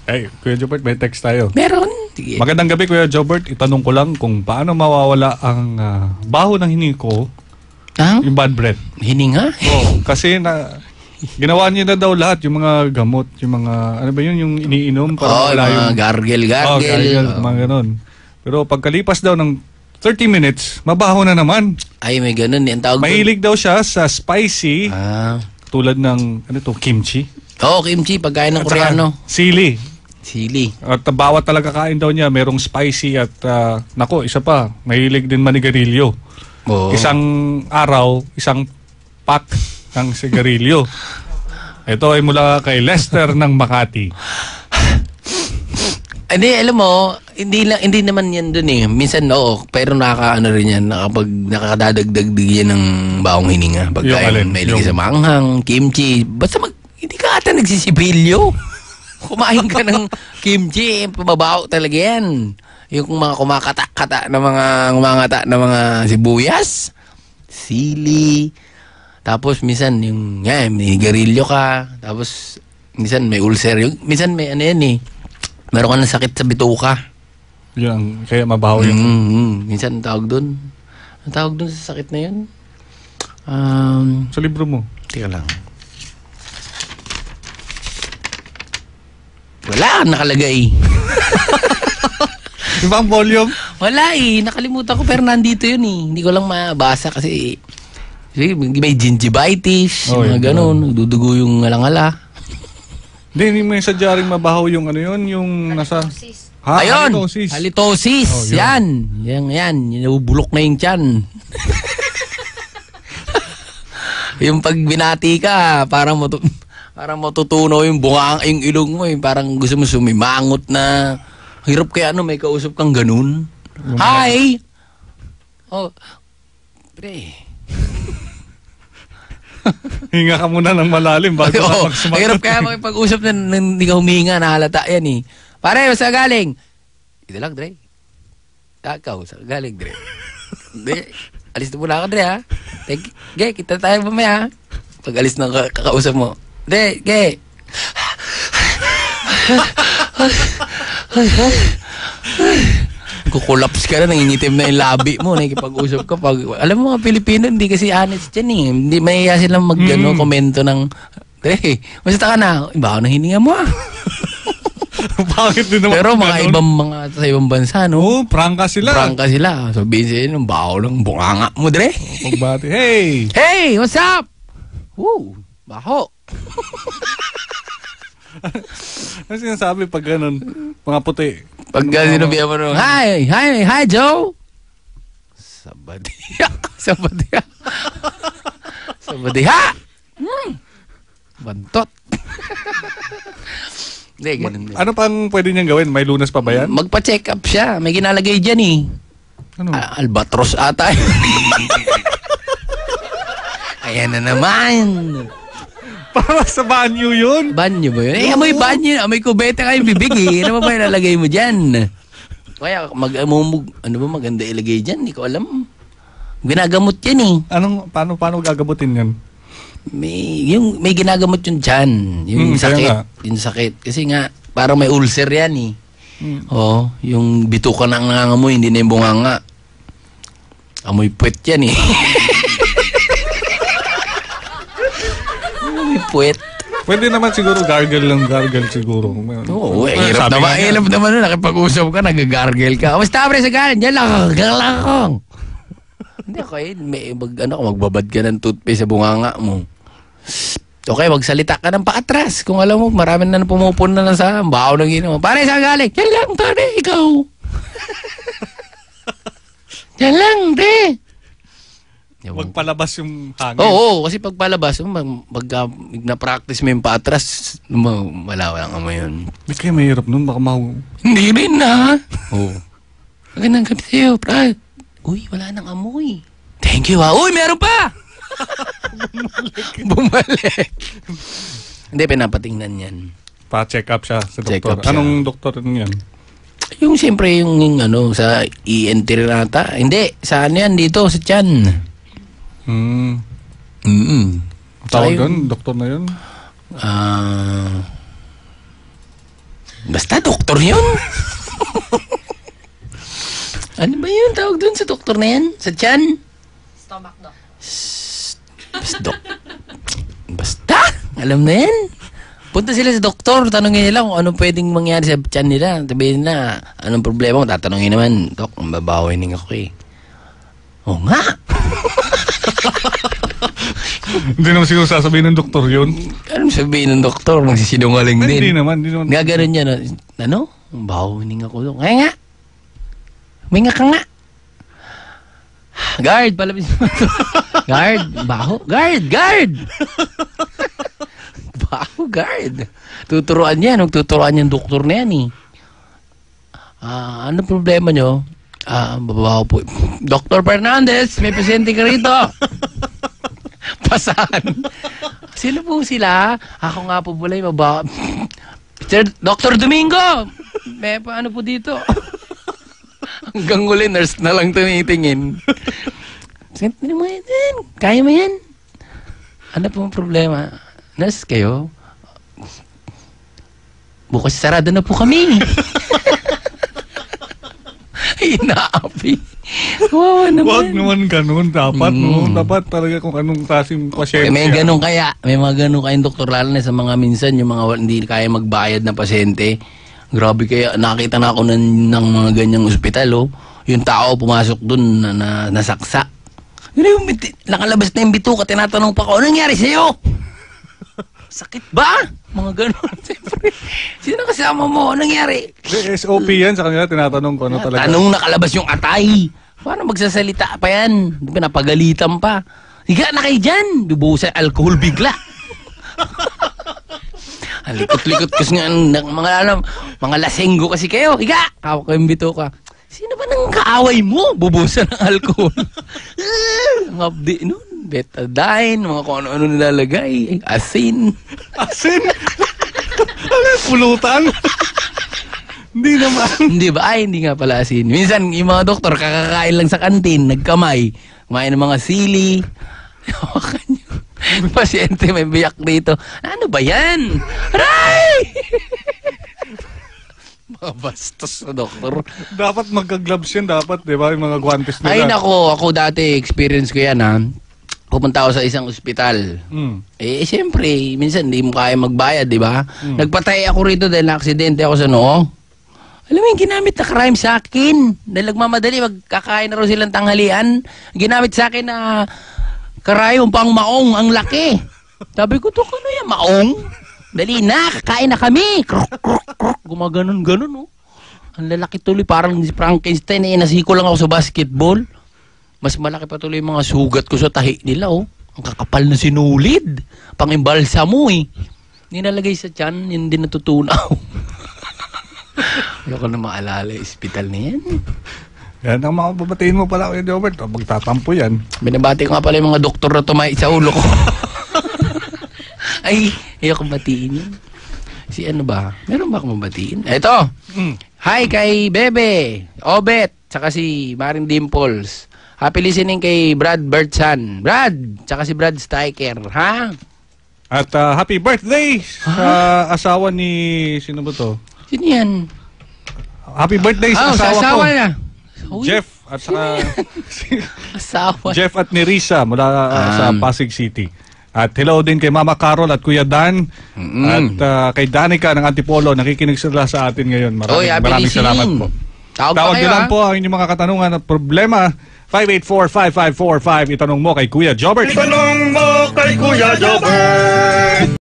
Ay, Kuya Jobert, may text tayo. Meron. Sige. Magandang gabi, Kuya Jobert. Itanong ko lang kung paano mawawala ang baho ng hininga ko, yung bad breath. Hininga? Oo, kasi ginawa niya na daw lahat, yung mga gamot, yung mga, ano ba yun, yung iniinom. Oo, mga gargle. Mga ganun. Pero pagkalipas daw ng 30 minutes, mabaho na naman. Ay, may ganun. Ang tawag Mahilig daw siya sa spicy, tulad ng, kimchi. Oo, kimchi, pagkain ng Koreano. Sili. At bawat talaga kain daw niya, merong spicy at, isa pa, mahilig din manigarilyo. Oo. Isang araw, isang pack ng sigarilyo. Ito ay mula kay Lester ng Makati. Hindi, alam mo, hindi naman yan dun eh. Minsan, oo, pero rin yan, nakakadadagdag yan ng baong hininga. Pagkain, mahilig sa manghang, kimchi, basta hindi ka ata nagsisibilyo. Kumain ka ng kimchi, mababaw talaga yan. Yung mga kumakata-kata na ngumangata na mga sibuyas, sili, tapos minsan may garilyo ka, tapos minsan may ulcer, minsan may meron ka ng sakit sa bituka. Yan, kaya mabaho yun. Minsan ang tawag dun sa sakit na yun? Sa libro mo. Teka lang. Wala, nakalagay. Ibang volume? Wala nakalimutan ko pero nandito yun Hindi ko lang mabasa kasi may gingivitis, mga ganun, dudugo yung alangala. Hindi mo yung sadya rin mabaho yung yung nasa... Ayun! Halitosis! Yan! Bulok na yung tiyan. Yung pag binati ka, parang matutunaw yung bunga, yung ilong mo, parang gusto mo sumimangot na. Hirap kaya may kausap kang ganun. Hi! Pre. Hinga ka muna ng malalim bago ka magsumagot. Hirap kaya makipag-usap na hindi ka huminga, nahalata yan Pare, sa galing? Ito lang, Dre. Ikaw, sa galing, Dre. Alis na muna ako, Dre, ha? Kita tayo mamaya, ha? Pag alis ng kakausap mo. Dre, kukulaps ka na, nangingitim na yung labi mo, nakikipag-usap ka. Alam mo mga Pilipino, hindi kasi honest dyan Hindi mahiya silang komento ng, Dre, masita ka na. Iba ako nang hininga mo Bakit din naman? Pero sa ibang bansa, prangka sila. Sabihin sa'yo, yung baho ng bunganga mo, Dre. Pagbati, hey! Hey, what's up? Woo, baho. Ano sinasabi pag ganun? Mga puti. Pag sinabihan mo nung, hi, Joe! Sabadiha. Bantot. Hindi, ganun din. Ano pang pwede niyang gawin? May lunas pa ba yan? Magpa-check up siya. May ginalagay dyan Ano? Albatros ata. Ayan na naman. Para sa banyo yun? Banyo ba yun? Amoy banyo. Amoy kubeta kayong bibig Ano ba ilalagay mo dyan? Kaya, maganda ilagay dyan? Hindi ko alam. Ginagamot yan Paano gagamutin yan? May ginagamot yung dyan. Yung sakit. Kasi nga, parang may ulcer yan yung bituka na nangangamoy, hindi na yung bunganga. Amoy puwet yan Amoy puwet. Pwede naman siguro gargle siguro. Oo, hirap naman nakipag-usap ka, nag-gargle ka. Basta pre sa galing, dyan lang ako. Hindi ako magbabad ka ng toothpaste sa bunganga mo. Okay, magsalita ka ng paatras. Kung alam mo, marami na pumupuna na sa baho ng ginawa. Pare, saan galing? Yan lang, pare, ikaw. Yan lang, de. Magpalabas yung hangin. Oo, kasi pagpalabas, na-practice mo yung paatras, wala ang amoy yun. Di kaya mahirap nun, baka Hindi rin na. Oo. Magandang gabi sa'yo, Brad. Uy, wala nang amoy. Thank you, ha. Uy, meron pa! Bumalik. Hindi, pinapatingnan yan. Pa-check up siya sa doktor. Anong doktor yan? Yung siyempre, sa ENT nata. Hindi, sa yan dito, sa tiyan. Tawag doon, doktor na yun? Basta doktor yun. Ano ba yun tawag dun sa doktor na yan? Sa tiyan? Stomach doc. Basta, alam na yan. Punta sila sa doktor, tanongin nila kung anong pwedeng mangyari sa tiyan nila. Sabihin nila, anong problema ko? Tatanungin naman, Dok, ang babawining ako eh. Oo nga. Hindi naman siguro sasabihin ng doktor yun. Anong sabihin ng doktor? Magsisinungaling din. Hindi naman. Gaganon yan. Ano? Ang bawining ako, Dok. Kaya nga. Huminga ka nga. Guard, palabis mo ito. Guard, baho. Guard! Baho, guard. Tuturuan yan. Magtuturuan yung doktor na yan eh. Ano problema nyo? Babaho po. Dr. Fernandez, may pasyente ka rito. Pasahan. Sino po sila? Ako nga po pala yung mabaho. Dr. Domingo! May paano po dito? Hanggang uli, nurse na lang tumitingin. Ano mo yan? Kaya mo yan? Ano po ang problema? Nurse kayo? Bukas sarado na po kami. Inaapi. Wow, naman. Huwag naman ganun. Dapat, no? Dapat talaga kung anong klaseng pasyente. May ganun kaya. May mga ganun kayong doktor, lalo na sa mga minsan, yung mga hindi kaya magbayad na pasyente. Grabe kaya, nakita na ako ng mga ganyang ospital, oh. Yung tao pumasok dun na nasaksa. Yun yung nakalabas na yung bituka, tinatanong pa ko, ano nangyari sa'yo? Sakit ba? Mga ganun. Siyempre, sino kasama mo? Ano nangyari? SOP yan sa kanila, tinatanong ko ano talaga. Tanong nakalabas yung atay. Paano magsasalita pa yan? Di ba napagalitan pa? Higa na kayo dyan. Dubusan alcohol bigla. Ang likot-likot kasi nga mga lasenggo kasi kayo. Higa! Hawak ko yung bituka. Sino ba nang kaaway mo? Bubusan ng alcohol. Ang abdi nun. Betadine, mga kung ano-ano nilalagay. Asin. Asin? Ano yung pulutan? Hindi naman. Hindi ba? Ay, hindi nga pala asin. Minsan, yung mga doktor, kakakain lang sa kantin, nagkamay. Kumain ng mga sili. Hawakan nyo. Pasyente, may biyak dito. Ano ba yan? Aray! Mga bastos na doktor. Dapat magka-gloves yan, dapat, di ba? Yung mga guantes nila. Ay, ako dati, experience ko yan, ha. Pupunta ako sa isang ospital. Eh, siyempre, minsan hindi mo kaya magbayad, di ba? Nagpatay ako rito dahil na-aksidente ako sa noo. Alam mo yung ginamit na crime sa akin. Dahil nagmamadali, magkakain na raw silang tanghalian. Ginamit sa akin na karayong pang maong, ang laki. Sabi ko, to ano yan, maong? Dali na, kakain na kami. Krok, krok, krok. Gumaganon-ganon, oh. Ang lalaki tuloy, parang si Frankenstein, eh, nasiko lang ako sa basketball. Mas malaki pa tuloy yung mga sugat ko sa tahi nila, oh. Ang kakapal na sinulid. Pang-imbalsa mo, eh. Ninalagay sa tiyan, hindi natutunaw. Ayoko na maalala yung hospital na yan. Yan ang mga babatiin mo pala, Kuya Jobert. Magtatampo yan. Binabati ko nga pala yung mga doktor na tumay sa ulo ko. Ay, ayoko batiin yun. Si ano ba? Meron ba akong mabatiin? Ito. Hi kay Bebe, Obet, tsaka si Maring Dimples. Happy listening kay Brad Bertsan. Brad, tsaka si Brad Steiker, ha? At happy birthday sa asawa ni... Sino ba to? Sino yan? Happy birthday sa sa asawa ko. asawa na. Uy, Jeff at saka... asawa. Jeff at ni Risa mula sa Pasig City. At hello din kay Mama Carol at Kuya Dan. At kay Danica ng Antipolo. Nakikinig sila sa atin ngayon. Maraming salamat po. Tawag nyo lang po ang inyong mga katanungan at problema. 584-5545. Itanong mo kay Kuya Jobert. Itanong mo kay Kuya Jobert.